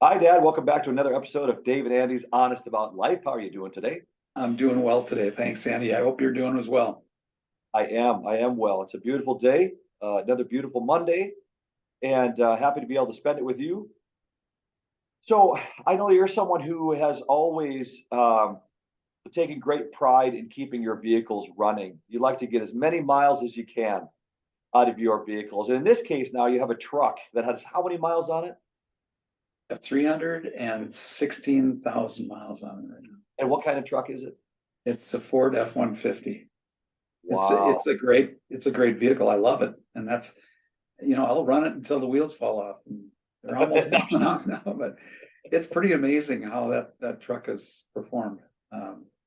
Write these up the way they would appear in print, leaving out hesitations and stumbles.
Hi, Dad. Welcome back to another episode of Dave and Andy's Honest About Life. How are you doing today? I'm doing well today. Thanks, Andy. I hope you're doing as well. I am well. It's a beautiful day, another beautiful Monday, and happy to be able to spend it with you. So, I know you're someone who has always taken great pride in keeping your vehicles running. You like to get as many miles as you can out of your vehicles. And in this case, now you have a truck that has how many miles on it? 316,000 miles on it right now. And what kind of truck is it? It's a Ford F-150. It's a, Wow. it's a great it's a great vehicle. I love it, and I'll run it until the wheels fall off. And they're almost falling off now, but it's pretty amazing how that truck has performed.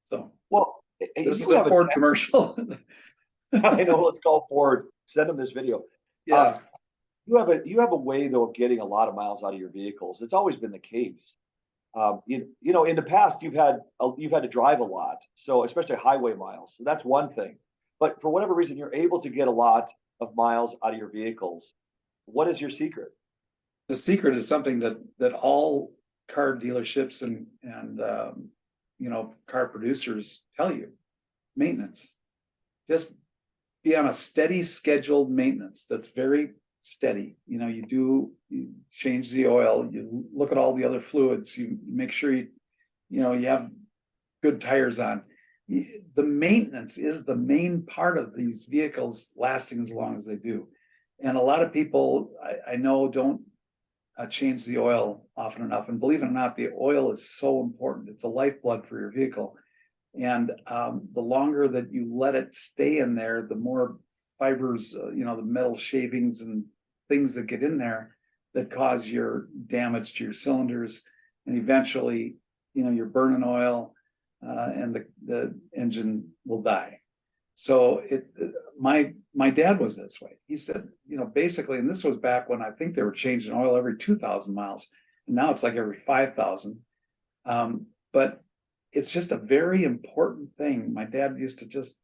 So Well, this you is a have a Ford commercial. I know. Let's call Ford. Send them this video. Uh, Yeah, you have a way though of getting a lot of miles out of your vehicles. It's always been the case. In the past you've had to drive a lot, so especially highway miles. So that's one thing. But for whatever reason, you're able to get a lot of miles out of your vehicles. What is your secret? the secret is something that all car dealerships and car producers tell you: maintenance. Just be on a steady scheduled maintenance that's very steady. You change the oil, you look at all the other fluids, you make sure you have good tires on. The maintenance is the main part of these vehicles lasting as long as they do. And a lot of people I know don't change the oil often enough. And believe it or not, the oil is so important. It's a lifeblood for your vehicle. And the longer that you let it stay in there, the more fibers, the metal shavings and things that get in there that cause your damage to your cylinders. And eventually, you're burning oil and the engine will die. So my dad was this way. He said, basically, and this was back when I think they were changing oil every 2,000 miles. And now it's like every 5,000. But it's just a very important thing. My dad used to just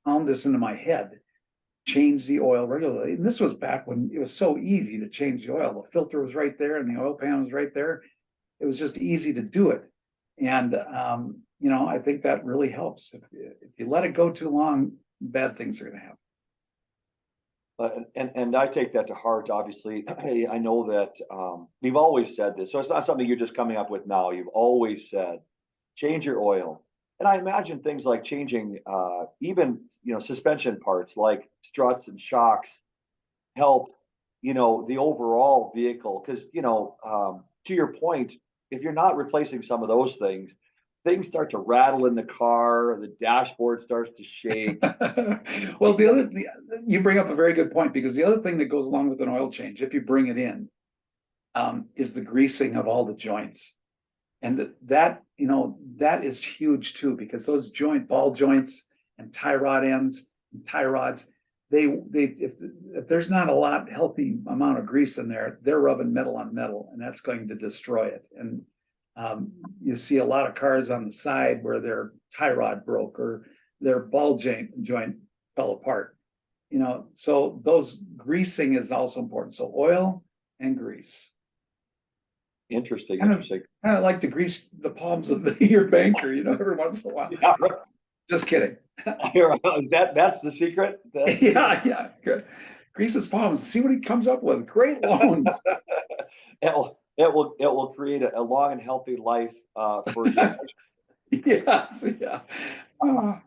pound this into my head: change the oil regularly. And this was back when it was so easy to change the oil. The filter was right there and the oil pan was right there. It was just easy to do it. And I think that really helps. If you let it go too long, bad things are going to happen. And I take that to heart. Obviously, I know that we've always said this, so it's not something you're just coming up with now. You've always said change your oil. And I imagine things like changing even suspension parts like struts and shocks help the overall vehicle because to your point, if you're not replacing some of those things start to rattle in the car, the dashboard starts to shake. Well, you bring up a very good point, because the other thing that goes along with an oil change, if you bring it in, is the greasing of all the joints. And that is huge too, because those ball joints and tie rod ends and tie rods, if there's not a lot healthy amount of grease in there, they're rubbing metal on metal, and that's going to destroy it. And you see a lot of cars on the side where their tie rod broke or their ball joint fell apart. So those greasing is also important. So oil and grease. Interesting, Kind of, interesting. kind of like to grease the palms of your banker, every once in a while. Yeah, right. Just kidding. Is that's the secret? Yeah. Good. Grease his palms. See what he comes up with. Great loans. It will create a long and healthy life for you. Yes. Yeah. Oh,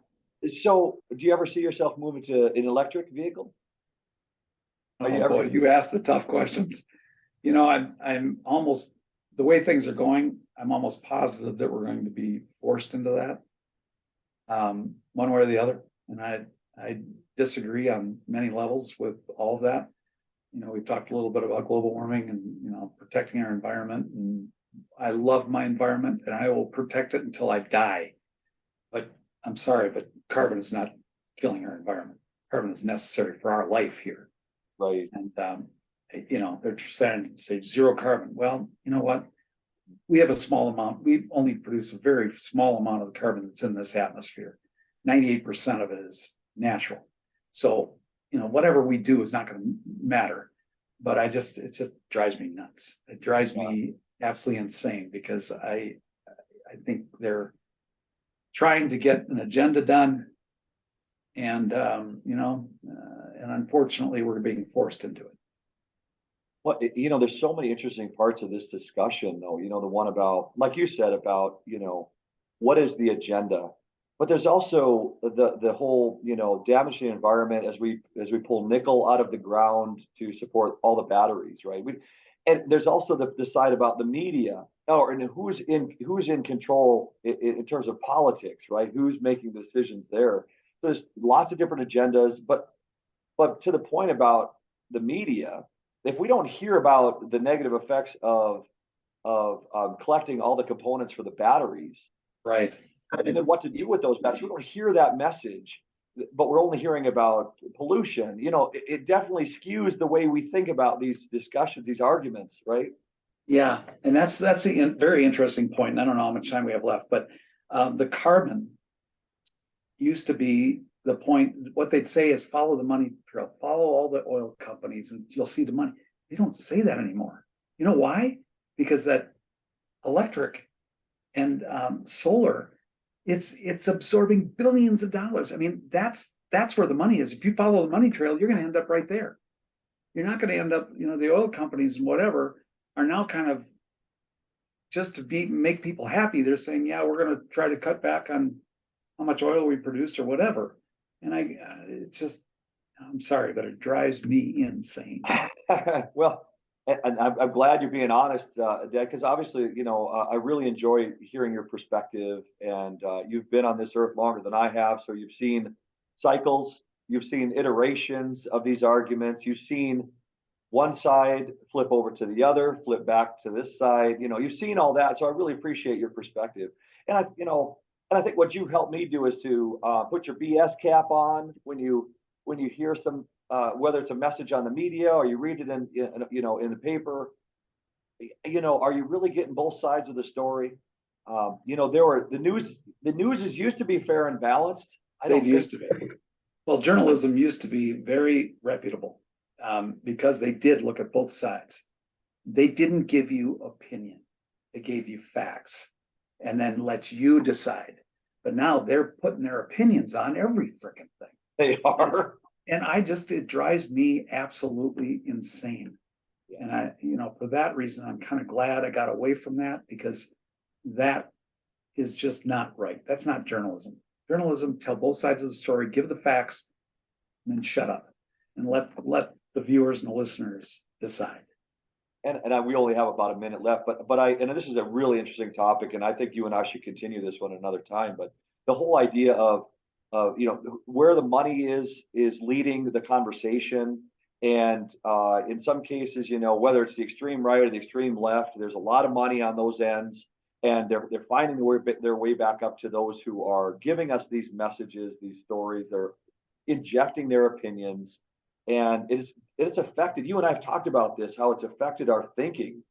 So, do you ever see yourself moving to an electric vehicle? Are you oh boy, ever? you asked the tough questions. I'm almost, the way things are going, I'm almost positive that we're going to be forced into that, one way or the other. And I disagree on many levels with all of that. We've talked a little bit about global warming and protecting our environment, and I love my environment and I will protect it until I die. But I'm sorry, but carbon is not killing our environment. Carbon is necessary for our life here. Right. And they're trying to say zero carbon. Well, you know what? We have a small amount. We only produce a very small amount of the carbon that's in this atmosphere. 98% of it is natural. So, whatever we do is not going to matter. But it just drives me nuts. It drives me absolutely insane, because I think they're trying to get an agenda done. And, and unfortunately, we're being forced into it. Well, there's so many interesting parts of this discussion, though. The one about, like you said, about, what is the agenda? But there's also the whole, damage to the environment as we pull nickel out of the ground to support all the batteries, right? And there's also the side about the media, and who's in control in terms of politics, right? Who's making the decisions there? There's lots of different agendas, but to the point about the media, if we don't hear about the negative effects of collecting all the components for the batteries, Right. and then what to do with those batteries, we don't hear that message, but we're only hearing about pollution. It definitely skews the way we think about these discussions, these arguments, right? Yeah, and that's a very interesting point. And I don't know how much time we have left, but the carbon used to be the point. What they'd say is follow the money trail, follow all the oil companies, and you'll see the money. They don't say that anymore. You know why? Because that electric and solar, it's absorbing billions of dollars. I mean, that's where the money is. If you follow the money trail, you're going to end up right there. You're not going to end up, the oil companies and whatever are now kind of, just to make people happy, they're saying, yeah, we're going to try to cut back on how much oil we produce or whatever. And it's just, I'm sorry, but it drives me insane. Well, and I'm glad you're being honest, Dad, because obviously, I really enjoy hearing your perspective, and you've been on this earth longer than I have, so you've seen cycles, you've seen iterations of these arguments, you've seen one side flip over to the other, flip back to this side. You've seen all that, so I really appreciate your perspective. And I think what you helped me do is to put your BS cap on when you hear some, whether it's a message on the media or you read it in the paper. Are you really getting both sides of the story? There were the news is used to be fair and balanced. They used to be. Well, journalism used to be very reputable. Because they did look at both sides. They didn't give you opinion. They gave you facts and then let you decide. But now they're putting their opinions on every freaking thing. They are. And it drives me absolutely insane. Yeah. And for that reason, I'm kind of glad I got away from that, because that is just not right. That's not journalism. Journalism, tell both sides of the story, give the facts, and then shut up and let the viewers and the listeners decide. And we only have about a minute left, but and this is a really interesting topic, and I think you and I should continue this one another time. But the whole idea of where the money is leading the conversation, and in some cases, whether it's the extreme right or the extreme left, there's a lot of money on those ends, and they're finding their way back up to those who are giving us these messages, these stories. They're injecting their opinions. And it's affected, you and I have talked about this, how it's affected our thinking,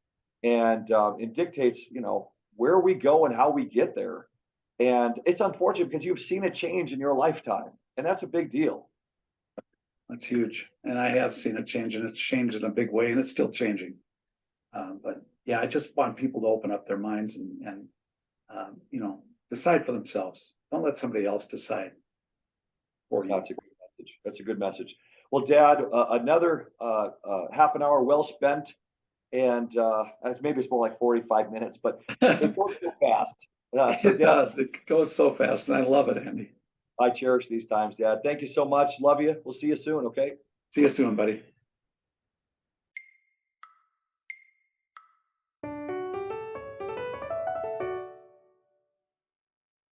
and it dictates, where we go and how we get there. And it's unfortunate because you've seen a change in your lifetime, and that's a big deal. That's huge. And I have seen it change, and it's changed in a big way, and it's still changing. But yeah, I just want people to open up their minds and decide for themselves. Don't let somebody else decide for you. That's a good message. That's a good message. Well, Dad, another half an hour well spent, and maybe it's more like 45 minutes, but it goes so fast. It does. It goes so fast, and I love it, Andy. I cherish these times, Dad. Thank you so much. Love you. We'll see you soon, okay? See you soon, buddy.